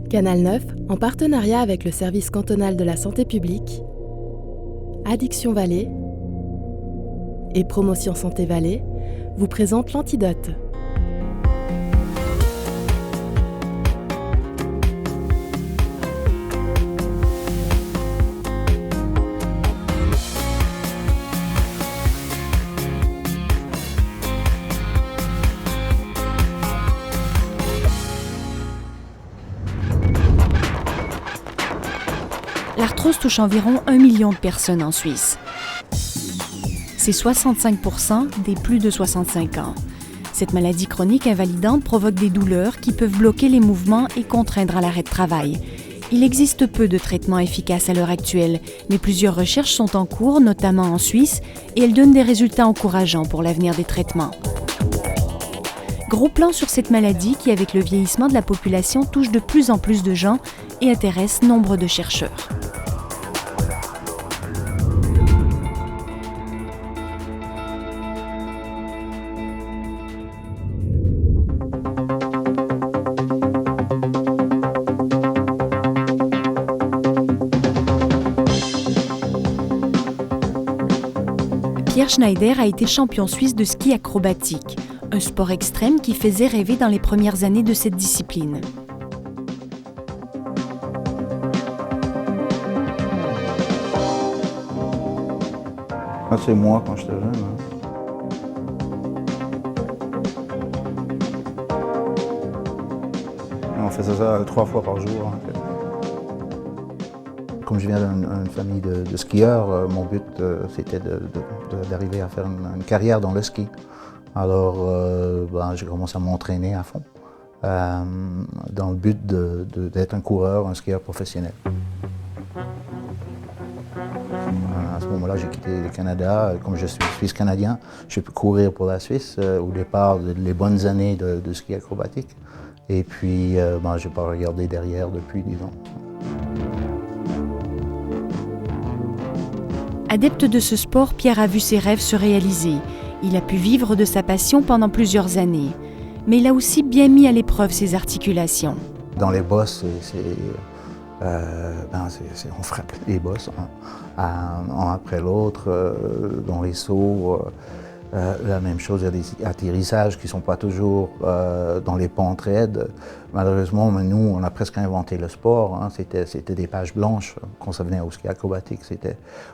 Canal 9, en partenariat avec le service cantonal de la santé publique, Addiction Valais et Promotion Santé Valais, vous présente l'Antidote. L'arthrose touche environ 1 million de personnes en Suisse. C'est 65% des plus de 65 ans. Cette maladie chronique invalidante provoque des douleurs qui peuvent bloquer les mouvements et contraindre à l'arrêt de travail. Il existe peu de traitements efficaces à l'heure actuelle, mais plusieurs recherches sont en cours, notamment en Suisse, et elles donnent des résultats encourageants pour l'avenir des traitements. Gros plan sur cette maladie qui, avec le vieillissement de la population, touche de plus en plus de gens et intéresse nombre de chercheurs. Pierre Schneider a été champion suisse de ski acrobatique, un sport extrême qui faisait rêver dans les premières années de cette discipline. C'est moi quand j'étais jeune. On faisait ça 3 fois par jour. En fait. Comme je viens d'une famille de skieurs, mon but c'était d'arriver à faire une carrière dans le ski. Alors j'ai commencé à m'entraîner à fond dans le but d'être un coureur, un skieur professionnel. À ce moment-là, j'ai quitté le Canada. Comme je suis suisse-canadien, j'ai pu courir pour la Suisse au départ les bonnes années de ski acrobatique. Et puis, je n'ai pas regardé derrière depuis, disons. Adepte de ce sport, Pierre a vu ses rêves se réaliser. Il a pu vivre de sa passion pendant plusieurs années. Mais il a aussi bien mis à l'épreuve ses articulations. Dans les bosses, on frappe les bosses un après l'autre, dans les sauts. La même chose, il y a des atterrissages qui ne sont pas toujours dans les pentes raides. Malheureusement, nous, on a presque inventé le sport. C'était des pages blanches quand ça venait au ski acrobatique.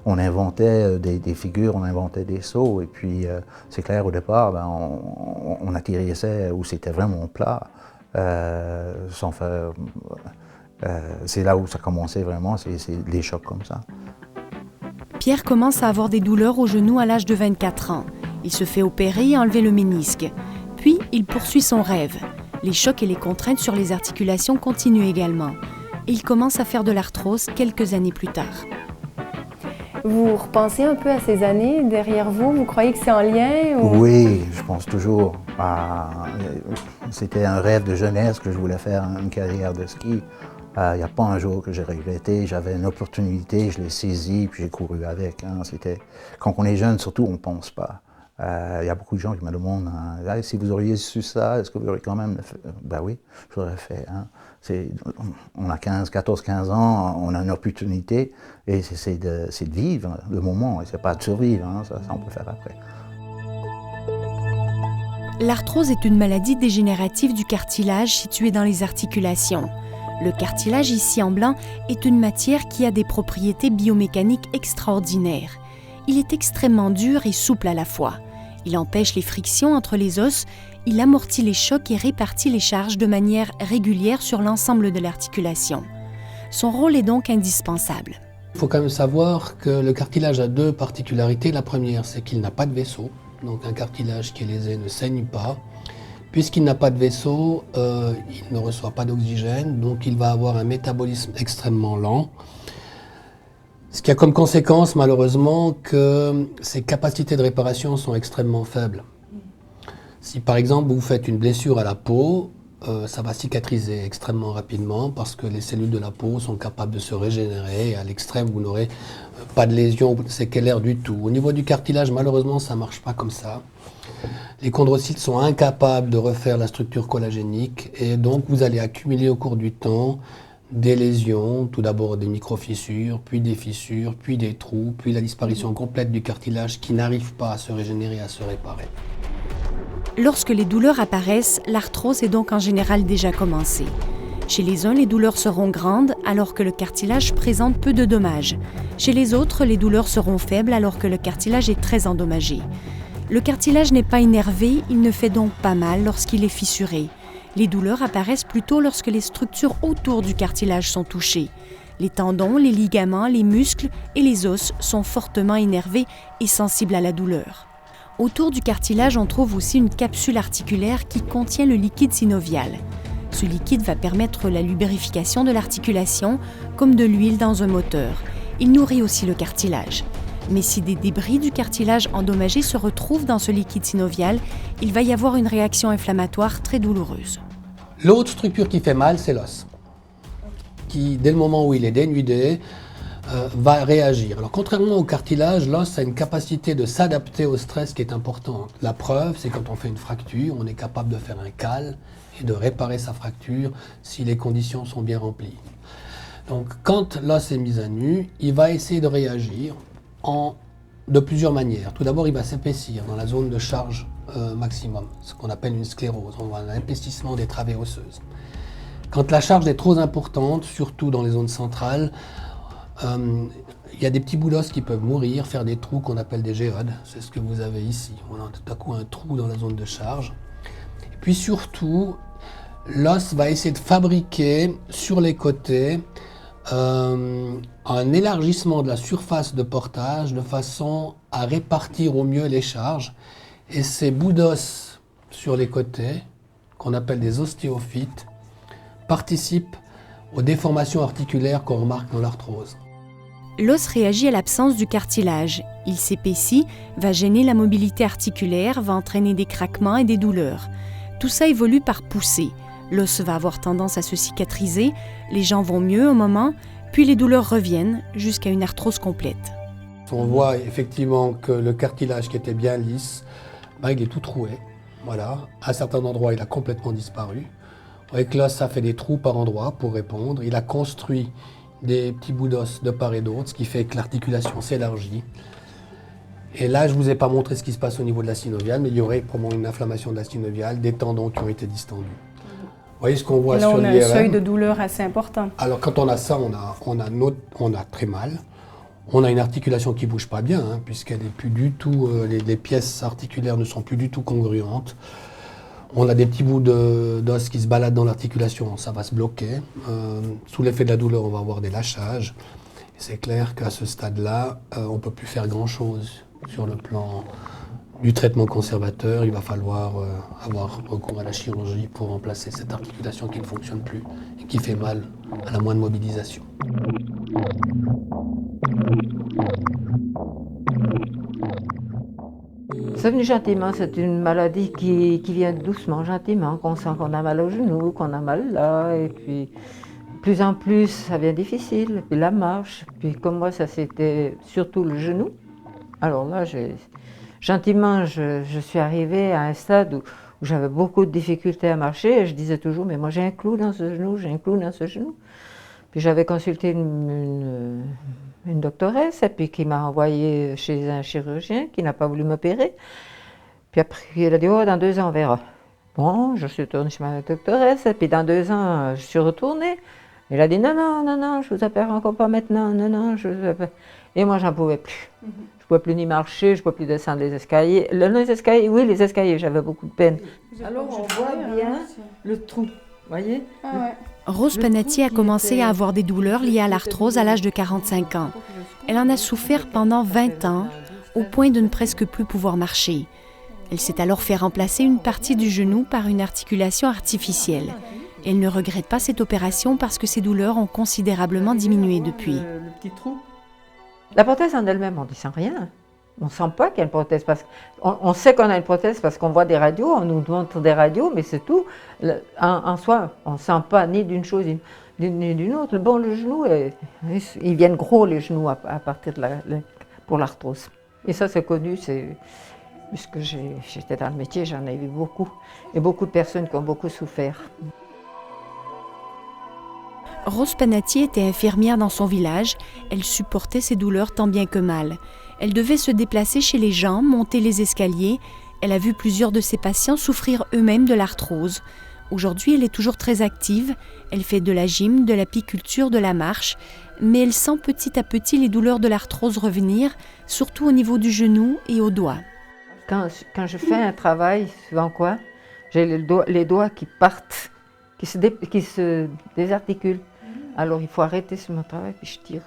On inventait des figures, on inventait des sauts. Et puis, c'est clair, au départ, on atterrissait où c'était vraiment plat, sans faire... c'est là où ça commençait vraiment, c'est des chocs comme ça. Pierre commence à avoir des douleurs au genou à l'âge de 24 ans. Il se fait opérer et enlever le ménisque. Puis, il poursuit son rêve. Les chocs et les contraintes sur les articulations continuent également. Et il commence à faire de l'arthrose quelques années plus tard. Vous repensez un peu à ces années derrière vous? Vous croyez que c'est en lien? Ou... Oui, je pense toujours. C'était un rêve de jeunesse que je voulais faire une carrière de ski. Il n'y a pas un jour que j'ai regretté, j'avais une opportunité, je l'ai saisie, puis j'ai couru avec. Quand on est jeune, surtout, on ne pense pas. Il y a beaucoup de gens qui me demandent si vous auriez su ça, est-ce que vous auriez quand même fait? Ben oui, je l'aurais fait. On a 14, 15 ans, on a une opportunité, et c'est de vivre le moment, et c'est pas de survivre, ça on peut faire après. L'arthrose est une maladie dégénérative du cartilage situé dans les articulations. Le cartilage, ici en blanc, est une matière qui a des propriétés biomécaniques extraordinaires. Il est extrêmement dur et souple à la fois. Il empêche les frictions entre les os, il amortit les chocs et répartit les charges de manière régulière sur l'ensemble de l'articulation. Son rôle est donc indispensable. Il faut quand même savoir que le cartilage a 2 particularités. La première, c'est qu'il n'a pas de vaisseau. Donc un cartilage qui est lésé ne saigne pas. Puisqu'il n'a pas de vaisseau, il ne reçoit pas d'oxygène, donc il va avoir un métabolisme extrêmement lent. Ce qui a comme conséquence, malheureusement, que ses capacités de réparation sont extrêmement faibles. Si par exemple vous faites une blessure à la peau, ça va cicatriser extrêmement rapidement parce que les cellules de la peau sont capables de se régénérer. Et à l'extrême, vous n'aurez pas de lésion ou de séquelaire du tout. Au niveau du cartilage, malheureusement, ça ne marche pas comme ça. Les chondrocytes sont incapables de refaire la structure collagénique et donc vous allez accumuler au cours du temps des lésions, tout d'abord des micro-fissures, puis des fissures, puis des trous, puis la disparition complète du cartilage qui n'arrive pas à se régénérer, à se réparer. Lorsque les douleurs apparaissent, l'arthrose est donc en général déjà commencée. Chez les uns, les douleurs seront grandes alors que le cartilage présente peu de dommages. Chez les autres, les douleurs seront faibles alors que le cartilage est très endommagé. Le cartilage n'est pas innervé, il ne fait donc pas mal lorsqu'il est fissuré. Les douleurs apparaissent plutôt lorsque les structures autour du cartilage sont touchées. Les tendons, les ligaments, les muscles et les os sont fortement innervés et sensibles à la douleur. Autour du cartilage, on trouve aussi une capsule articulaire qui contient le liquide synovial. Ce liquide va permettre la lubrification de l'articulation, comme de l'huile dans un moteur. Il nourrit aussi le cartilage. Mais si des débris du cartilage endommagé se retrouvent dans ce liquide synovial, il va y avoir une réaction inflammatoire très douloureuse. L'autre structure qui fait mal, c'est l'os, qui, dès le moment où il est dénudé, va réagir. Alors, contrairement au cartilage, l'os a une capacité de s'adapter au stress qui est importante. La preuve, c'est quand on fait une fracture, on est capable de faire un cal et de réparer sa fracture si les conditions sont bien remplies. Donc, quand l'os est mis à nu, il va essayer de réagir de plusieurs manières. Tout d'abord, il va s'épaissir dans la zone de charge maximum, ce qu'on appelle une sclérose, on voit un épaississement des travées osseuses. Quand la charge est trop importante, surtout dans les zones centrales, il y a des petits bouts d'os qui peuvent mourir, faire des trous qu'on appelle des géodes. C'est ce que vous avez ici. On a tout à coup un trou dans la zone de charge. Et puis surtout, l'os va essayer de fabriquer sur les côtés un élargissement de la surface de portage de façon à répartir au mieux les charges. Et ces bouts d'os sur les côtés, qu'on appelle des ostéophytes, participent aux déformations articulaires qu'on remarque dans l'arthrose. L'os réagit à l'absence du cartilage. Il s'épaissit, va gêner la mobilité articulaire, va entraîner des craquements et des douleurs. Tout ça évolue par poussée. L'os va avoir tendance à se cicatriser, les gens vont mieux au moment, puis les douleurs reviennent jusqu'à une arthrose complète. On voit effectivement que le cartilage qui était bien lisse, il est tout troué. Voilà. À certains endroits, il a complètement disparu. Avec l'os, ça fait des trous par endroits pour répondre. Il a construit des petits bouts d'os de part et d'autre, ce qui fait que l'articulation s'élargit. Et là, je ne vous ai pas montré ce qui se passe au niveau de la synoviale, mais il y aurait probablement une inflammation de la synoviale, des tendons qui ont été distendus. Vous voyez ce qu'on voit sur l'IRM. Là, on a un seuil de douleur assez important. Alors, quand on a ça, on a très mal. On a une articulation qui ne bouge pas bien, puisqu'elle n'est plus du tout, les pièces articulaires ne sont plus du tout congruentes. On a des petits bouts d'os qui se baladent dans l'articulation, ça va se bloquer. Sous l'effet de la douleur, on va avoir des lâchages. Et c'est clair qu'à ce stade-là, on ne peut plus faire grand-chose sur le plan du traitement conservateur. Il va falloir avoir recours à la chirurgie pour remplacer cette articulation qui ne fonctionne plus et qui fait mal à la moindre mobilisation. C'est venu gentiment, c'est une maladie qui vient doucement, gentiment, qu'on sent qu'on a mal au genou, qu'on a mal là, et puis de plus en plus ça devient difficile, puis la marche, puis comme moi ça c'était surtout le genou. Alors là, gentiment je suis arrivée à un stade où j'avais beaucoup de difficultés à marcher, et je disais toujours, mais moi j'ai un clou dans ce genou, j'ai un clou dans ce genou. Puis j'avais consulté une doctoresse, et puis qui m'a envoyé chez un chirurgien qui n'a pas voulu m'opérer. Puis après, il a dit, oh, dans 2 ans, on verra. Bon, je suis retournée chez ma doctoresse, et puis dans 2 ans, je suis retournée. Il a dit, non, non, non, non, je vous appelle encore pas maintenant, non, non, je vous appelle. Et moi, j'en pouvais plus. Je ne pouvais plus ni marcher, je ne pouvais plus descendre les escaliers. Les escaliers, oui, les escaliers, j'avais beaucoup de peine. Alors, on voit bien le trou, vous voyez? Rose Panatier a commencé à avoir des douleurs liées à l'arthrose à l'âge de 45 ans. Elle en a souffert pendant 20 ans, au point de ne presque plus pouvoir marcher. Elle s'est alors fait remplacer une partie du genou par une articulation artificielle. Elle ne regrette pas cette opération parce que ses douleurs ont considérablement diminué depuis. La prothèse en elle-même, on ne sent rien. On ne sent pas qu'il y a une prothèse. On sait qu'on a une prothèse parce qu'on voit des radios, on nous montre des radios, mais c'est tout. En soi, on ne sent pas ni d'une chose ni d'une autre. Bon, le genou, ils viennent gros les genoux à partir pour l'arthrose. Et ça, c'est connu, puisque j'étais dans le métier, j'en ai vu beaucoup. Et beaucoup de personnes qui ont beaucoup souffert. Rose Panatier était infirmière dans son village. Elle supportait ses douleurs tant bien que mal. Elle devait se déplacer chez les gens, monter les escaliers. Elle a vu plusieurs de ses patients souffrir eux-mêmes de l'arthrose. Aujourd'hui, elle est toujours très active. Elle fait de la gym, de l'apiculture, de la marche. Mais elle sent petit à petit les douleurs de l'arthrose revenir, surtout au niveau du genou et au doigt. Quand je fais un travail, souvent quoi, j'ai les doigts qui partent, qui se désarticulent. Alors il faut arrêter sur mon travail, puis je tire.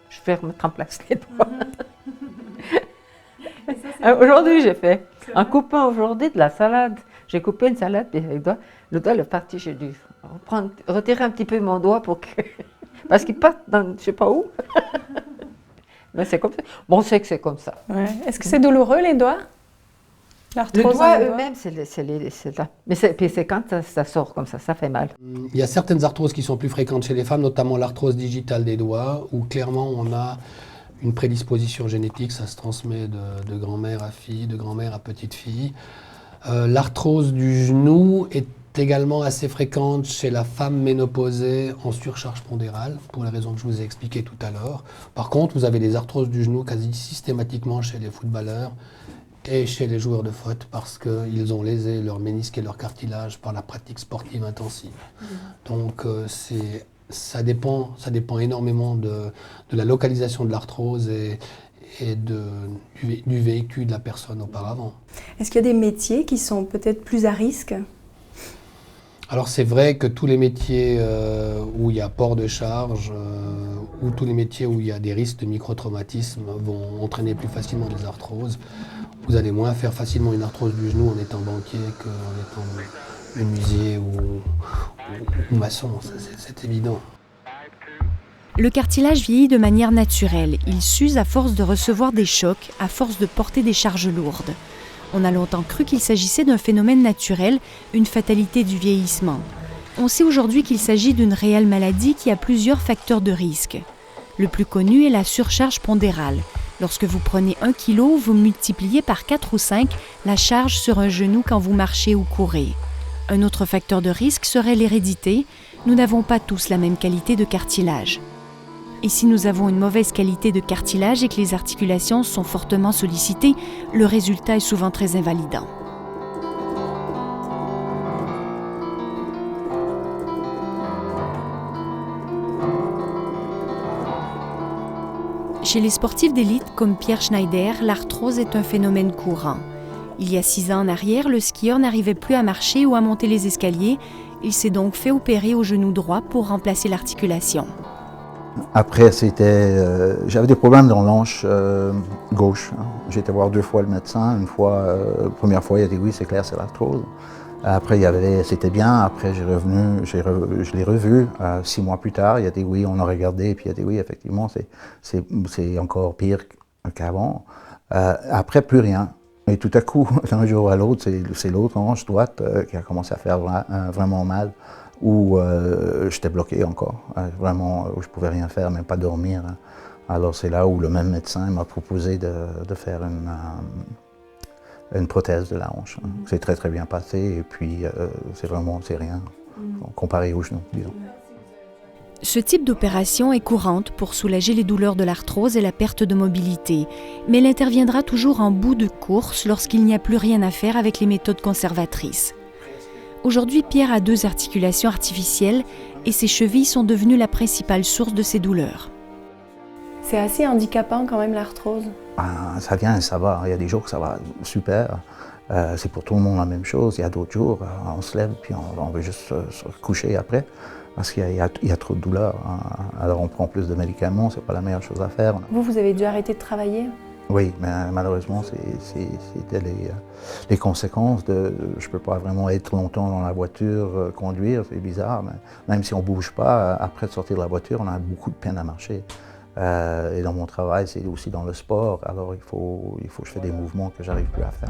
Je fais remettre en place les doigts. Aujourd'hui, j'ai fait, en coupant aujourd'hui de la salade, j'ai coupé une salade, puis le doigt est parti, j'ai dû retirer un petit peu mon doigt parce qu'il part dans je ne sais pas où. Mais c'est comme ça. Bon, on sait que c'est comme ça. Ouais. Est-ce que c'est douloureux, les doigts? Les doigts eux-mêmes, c'est là. Mais c'est quand ça sort comme ça fait mal. Il y a certaines arthroses qui sont plus fréquentes chez les femmes, notamment l'arthrose digitale des doigts, où clairement on a une prédisposition génétique, ça se transmet de grand-mère à fille, de grand-mère à petite-fille. L'arthrose du genou est également assez fréquente chez la femme ménopausée en surcharge pondérale, pour les raisons que je vous ai expliquées tout à l'heure. Par contre, vous avez des arthroses du genou quasi systématiquement chez les footballeurs et chez les joueurs de foot parce qu'ils ont lésé leur ménisque et leur cartilage par la pratique sportive intensive. Donc ça dépend énormément de la localisation de l'arthrose et du vécu de la personne auparavant. Est-ce qu'il y a des métiers qui sont peut-être plus à risque ? Alors c'est vrai que tous les métiers où il y a port de charge ou tous les métiers où il y a des risques de microtraumatisme vont entraîner plus facilement des arthroses. Vous allez moins faire facilement une arthrose du genou en étant banquier qu'en étant menuisier ou maçon, c'est évident. Le cartilage vieillit de manière naturelle. Il s'use à force de recevoir des chocs, à force de porter des charges lourdes. On a longtemps cru qu'il s'agissait d'un phénomène naturel, une fatalité du vieillissement. On sait aujourd'hui qu'il s'agit d'une réelle maladie qui a plusieurs facteurs de risque. Le plus connu est la surcharge pondérale. Lorsque vous prenez 1 kg, vous multipliez par 4 ou 5 la charge sur un genou quand vous marchez ou courez. Un autre facteur de risque serait l'hérédité. Nous n'avons pas tous la même qualité de cartilage. Et si nous avons une mauvaise qualité de cartilage et que les articulations sont fortement sollicitées, le résultat est souvent très invalidant. Chez les sportifs d'élite comme Pierre Schneider, l'arthrose est un phénomène courant. Il y a 6 ans en arrière, le skieur n'arrivait plus à marcher ou à monter les escaliers. Il s'est donc fait opérer au genou droit pour remplacer l'articulation. Après, j'avais des problèmes dans l'hanche gauche. J'ai été voir 2 fois le médecin. Une fois, la première fois, il a dit oui, c'est clair, c'est l'arthrose. Après, c'était bien. Après, je l'ai revu 6 mois plus tard. Il a dit oui, on a regardé. Et puis il a dit oui, effectivement, c'est encore pire qu'avant. Après, plus rien. Et tout à coup, d'un jour à l'autre, c'est l'autre hanche droite qui a commencé à faire vraiment mal. Où j'étais bloqué encore, vraiment, où je ne pouvais rien faire, même pas dormir. Alors c'est là où le même médecin m'a proposé de faire une prothèse de la hanche. C'est très très bien passé et puis c'est rien comparé au genou, disons. Ce type d'opération est courante pour soulager les douleurs de l'arthrose et la perte de mobilité, mais elle interviendra toujours en bout de course lorsqu'il n'y a plus rien à faire avec les méthodes conservatrices. Aujourd'hui, Pierre a 2 articulations artificielles et ses chevilles sont devenues la principale source de ses douleurs. C'est assez handicapant quand même l'arthrose. Ça vient et ça va. Il y a des jours que ça va super. C'est pour tout le monde la même chose. Il y a d'autres jours, on se lève puis on veut juste se coucher après parce qu'il y a trop de douleur. Alors on prend plus de médicaments, c'est pas la meilleure chose à faire. Vous avez dû arrêter de travailler ? Oui, mais malheureusement, c'était les conséquences je ne peux pas vraiment être longtemps dans la voiture, conduire, c'est bizarre, mais même si on ne bouge pas, après de sortir de la voiture, on a beaucoup de peine à marcher. Et dans mon travail, c'est aussi dans le sport. Alors il faut que je fasse des mouvements que j'arrive plus à faire.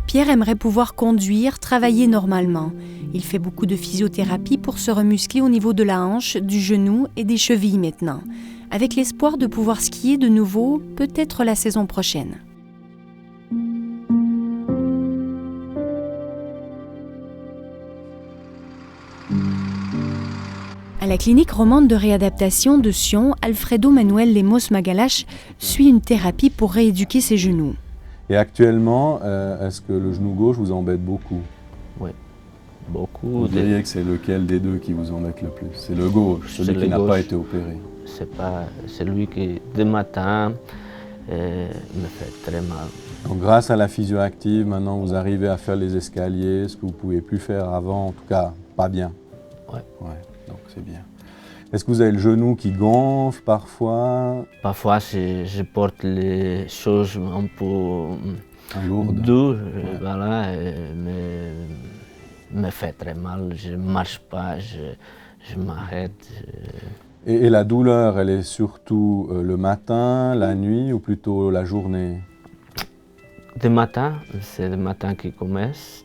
Pierre aimerait pouvoir conduire, travailler normalement. Il fait beaucoup de physiothérapie pour se remuscler au niveau de la hanche, du genou et des chevilles maintenant, avec l'espoir de pouvoir skier de nouveau, peut-être la saison prochaine. À la clinique romande de réadaptation de Sion, Alfredo Manuel Lemos Magalache suit une thérapie pour rééduquer ses genoux. Et actuellement, est-ce que le genou gauche vous embête beaucoup? Oui, beaucoup. Vous diriez que c'est lequel des deux qui vous embête le plus? C'est le gauche, celui qui n'a pas été opéré. C'est lui qui, de matin, me fait très mal. Donc grâce à la physio-active, maintenant vous arrivez à faire les escaliers, ce que vous ne pouviez plus faire avant, en tout cas pas bien. Oui. Ouais, donc c'est bien. Est-ce que vous avez le genou qui gonfle parfois? Parfois, je porte les choses un peu lourdes, voilà, me fait très mal. Je ne marche pas, je m'arrête. Et la douleur, elle est surtout le matin, la nuit ou plutôt la journée? Le matin, c'est le matin qui commence.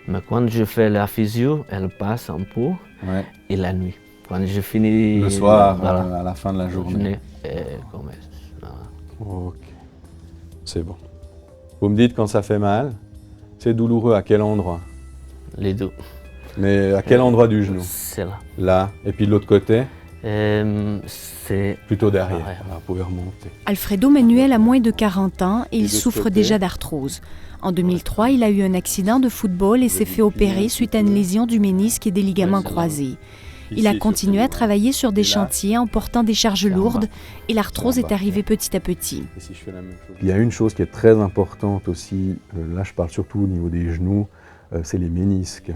Mais quand je fais la physio, elle passe un peu. Ouais. Et la nuit. Quand je finis le soir, voilà, à la fin de la journée. Voilà. Ok, c'est bon. Vous me dites quand ça fait mal, c'est douloureux à quel endroit? Les deux. Mais à quel endroit du genou? C'est là. Là, et puis de l'autre côté? C'est plutôt derrière. Voilà, vous pouvez remonter. Alfredo Manuel a moins de 40 ans et il souffre déjà d'arthrose. En 2003, il a eu un accident de football et s'est fait opérer suite à une lésion du ménisque et des ligaments croisés. Il a continué à travailler sur des chantiers en portant des charges lourdes et l'arthrose est arrivée petit à petit. Il y a une chose qui est très importante aussi, là je parle surtout au niveau des genoux, c'est les ménisques.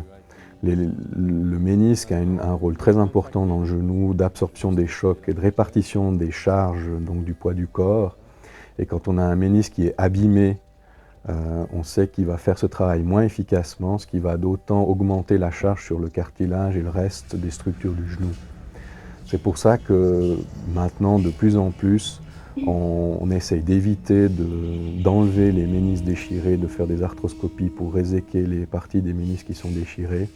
Le ménisque a un rôle très important dans le genou, d'absorption des chocs et de répartition des charges, donc du poids du corps. Et quand on a un ménisque qui est abîmé, on sait qu'il va faire ce travail moins efficacement, ce qui va d'autant augmenter la charge sur le cartilage et le reste des structures du genou. C'est pour ça que maintenant, de plus en plus, on essaye d'éviter d'enlever les ménisques déchirés, de faire des arthroscopies pour réséquer les parties des ménisques qui sont déchirées,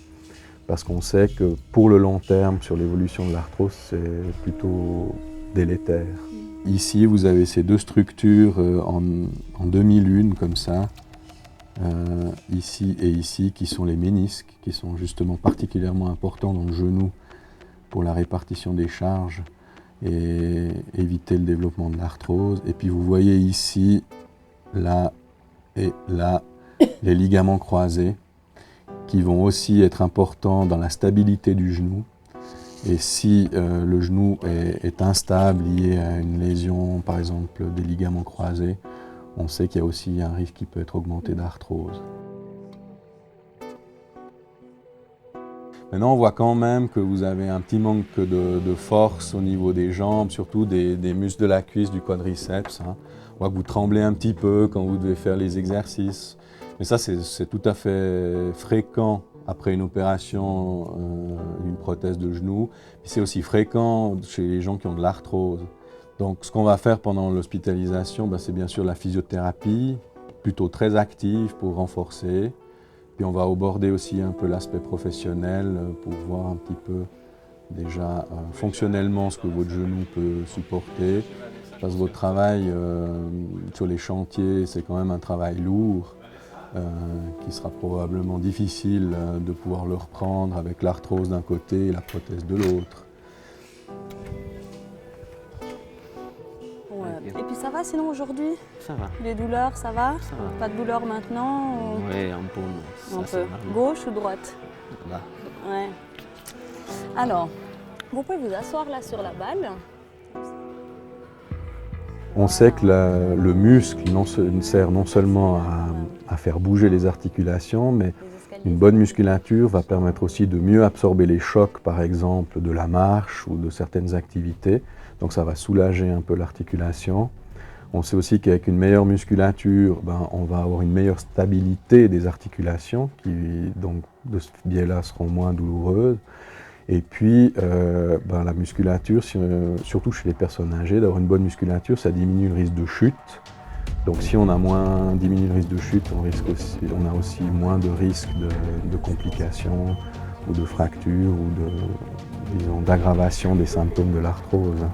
parce qu'on sait que pour le long terme, sur l'évolution de l'arthrose, c'est plutôt délétère. Ici, vous avez ces deux structures en demi-lune, comme ça, ici et ici, qui sont les ménisques, qui sont justement particulièrement importants dans le genou pour la répartition des charges et éviter le développement de l'arthrose. Et puis vous voyez ici, là et là, les ligaments croisés, qui vont aussi être importants dans la stabilité du genou. Et si le genou est instable, lié à une lésion, par exemple des ligaments croisés, on sait qu'il y a aussi un risque qui peut être augmenté d'arthrose. Maintenant, on voit quand même que vous avez un petit manque de force au niveau des jambes, surtout des muscles de la cuisse, du quadriceps. Hein. On voit que vous tremblez un petit peu quand vous devez faire les exercices. Mais ça, c'est tout à fait fréquent après une opération, une prothèse de genou. C'est aussi fréquent chez les gens qui ont de l'arthrose. Donc ce qu'on va faire pendant l'hospitalisation, c'est bien sûr la physiothérapie, plutôt très active pour renforcer. Puis on va aborder aussi un peu l'aspect professionnel pour voir un petit peu déjà fonctionnellement ce que votre genou peut supporter. Parce que votre travail sur les chantiers, c'est quand même un travail lourd. Qui sera probablement difficile de pouvoir le reprendre avec l'arthrose d'un côté et la prothèse de l'autre. Ouais. Et puis ça va sinon aujourd'hui? Ça va. Les douleurs, ça va? Ça va. Pas de douleur maintenant? Oui, un peu. Un peu. Gauche ou droite? Là. Ouais. Alors, vous pouvez vous asseoir là sur la balle. On sait que le muscle sert non seulement à faire bouger les articulations, mais une bonne musculature va permettre aussi de mieux absorber les chocs, par exemple, de la marche ou de certaines activités. Donc ça va soulager un peu l'articulation. On sait aussi qu'avec une meilleure musculature, on va avoir une meilleure stabilité des articulations, qui donc de ce biais-là seront moins douloureuses. Et puis, la musculature, surtout chez les personnes âgées, d'avoir une bonne musculature, ça diminue le risque de chute. Donc si on a diminue le risque de chute, on a aussi moins de risques de complications ou de fractures ou d'aggravation des symptômes de l'arthrose.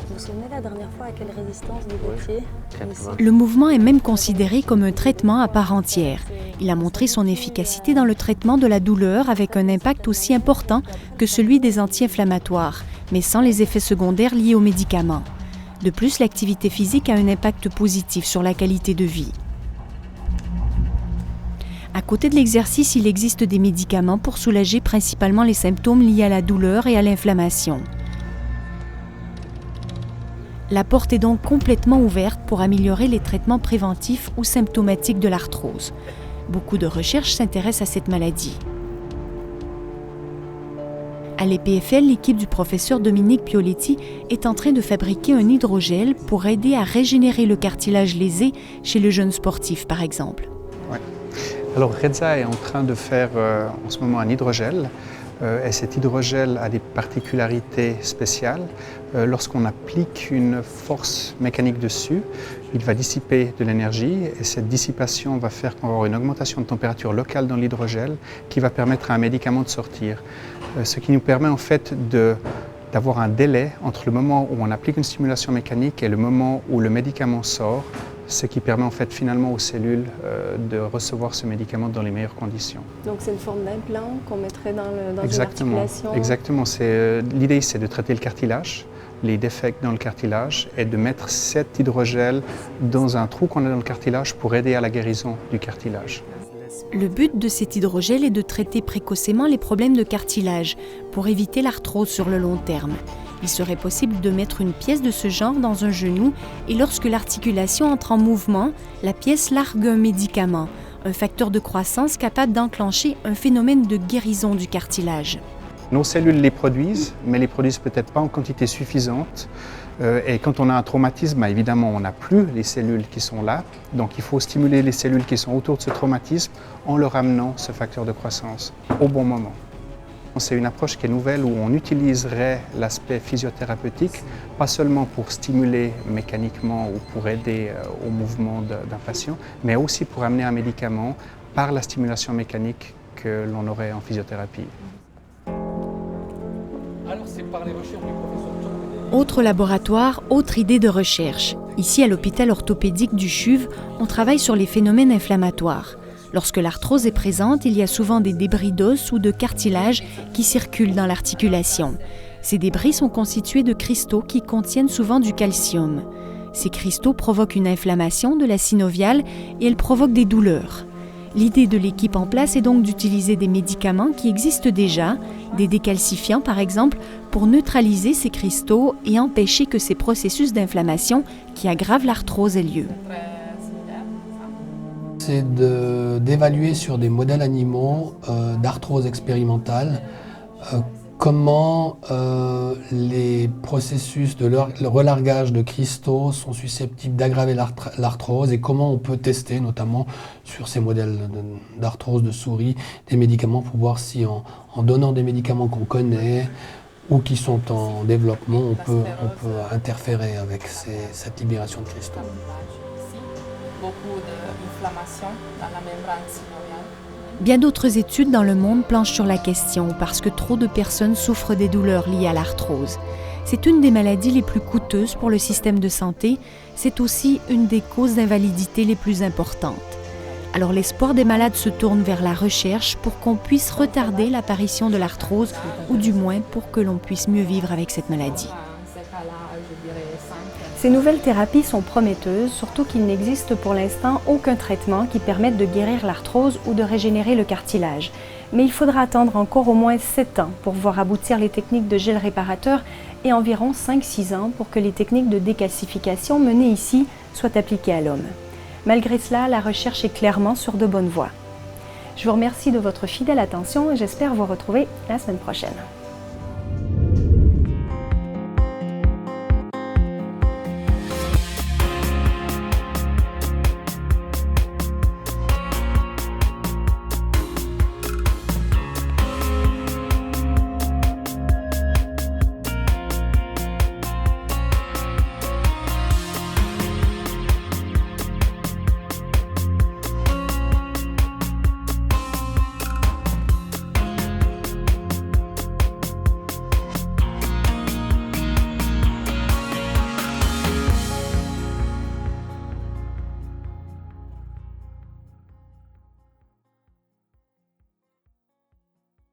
Vous vous souvenez la dernière fois à quelle résistance vous étiez ici ? Le mouvement est même considéré comme un traitement à part entière. Il a montré son efficacité dans le traitement de la douleur avec un impact aussi important que celui des anti-inflammatoires, mais sans les effets secondaires liés aux médicaments. De plus, l'activité physique a un impact positif sur la qualité de vie. À côté de l'exercice, il existe des médicaments pour soulager principalement les symptômes liés à la douleur et à l'inflammation. La porte est donc complètement ouverte pour améliorer les traitements préventifs ou symptomatiques de l'arthrose. Beaucoup de recherches s'intéressent à cette maladie. À l'EPFL, l'équipe du professeur Dominique Pioletti est en train de fabriquer un hydrogel pour aider à régénérer le cartilage lésé chez le jeune sportif, par exemple. Ouais. Alors Reza est en train de faire en ce moment un hydrogel. Et cet hydrogel a des particularités spéciales. Lorsqu'on applique une force mécanique dessus, il va dissiper de l'énergie et cette dissipation va faire qu'on va avoir une augmentation de température locale dans l'hydrogel qui va permettre à un médicament de sortir. Ce qui nous permet en fait d'avoir un délai entre le moment où on applique une stimulation mécanique et le moment où le médicament sort, ce qui permet en fait finalement aux cellules de recevoir ce médicament dans les meilleures conditions. Donc c'est une forme d'implant qu'on mettrait dans une articulation? Exactement. L'idée c'est de traiter le cartilage, les défects dans le cartilage et de mettre cet hydrogel dans un trou qu'on a dans le cartilage pour aider à la guérison du cartilage. Le but de cet hydrogel est de traiter précocement les problèmes de cartilage pour éviter l'arthrose sur le long terme. Il serait possible de mettre une pièce de ce genre dans un genou et lorsque l'articulation entre en mouvement, la pièce largue un médicament, un facteur de croissance capable d'enclencher un phénomène de guérison du cartilage. Nos cellules les produisent, mais les produisent peut-être pas en quantité suffisante. Et quand on a un traumatisme, évidemment, on n'a plus les cellules qui sont là. Donc il faut stimuler les cellules qui sont autour de ce traumatisme en leur amenant ce facteur de croissance au bon moment. C'est une approche qui est nouvelle où on utiliserait l'aspect physiothérapeutique, pas seulement pour stimuler mécaniquement ou pour aider au mouvement d'un patient, mais aussi pour amener un médicament par la stimulation mécanique que l'on aurait en physiothérapie. Alors c'est par les recherches du professeur. Autre laboratoire, autre idée de recherche. Ici, à l'hôpital orthopédique du CHUV, on travaille sur les phénomènes inflammatoires. Lorsque l'arthrose est présente, il y a souvent des débris d'os ou de cartilage qui circulent dans l'articulation. Ces débris sont constitués de cristaux qui contiennent souvent du calcium. Ces cristaux provoquent une inflammation de la synoviale et elles provoquent des douleurs. L'idée de l'équipe en place est donc d'utiliser des médicaments qui existent déjà, des décalcifiants par exemple, pour neutraliser ces cristaux et empêcher que ces processus d'inflammation qui aggravent l'arthrose aient lieu. C'est d'évaluer sur des modèles animaux d'arthrose expérimentale comment les processus de relargage de cristaux sont susceptibles d'aggraver l'arthrose et comment on peut tester, notamment sur ces modèles d'arthrose de souris, des médicaments pour voir si en donnant des médicaments qu'on connaît ou qui sont en développement, on peut interférer avec cette libération de cristaux. Beaucoup d'inflammation dans la membrane synoviale. Bien d'autres études dans le monde planchent sur la question parce que trop de personnes souffrent des douleurs liées à l'arthrose. C'est une des maladies les plus coûteuses pour le système de santé. C'est aussi une des causes d'invalidité les plus importantes. Alors l'espoir des malades se tourne vers la recherche pour qu'on puisse retarder l'apparition de l'arthrose ou du moins pour que l'on puisse mieux vivre avec cette maladie. Ces nouvelles thérapies sont prometteuses, surtout qu'il n'existe pour l'instant aucun traitement qui permette de guérir l'arthrose ou de régénérer le cartilage. Mais il faudra attendre encore au moins 7 ans pour voir aboutir les techniques de gel réparateur et environ 5-6 ans pour que les techniques de décalcification menées ici soient appliquées à l'homme. Malgré cela, la recherche est clairement sur de bonnes voies. Je vous remercie de votre fidèle attention et j'espère vous retrouver la semaine prochaine.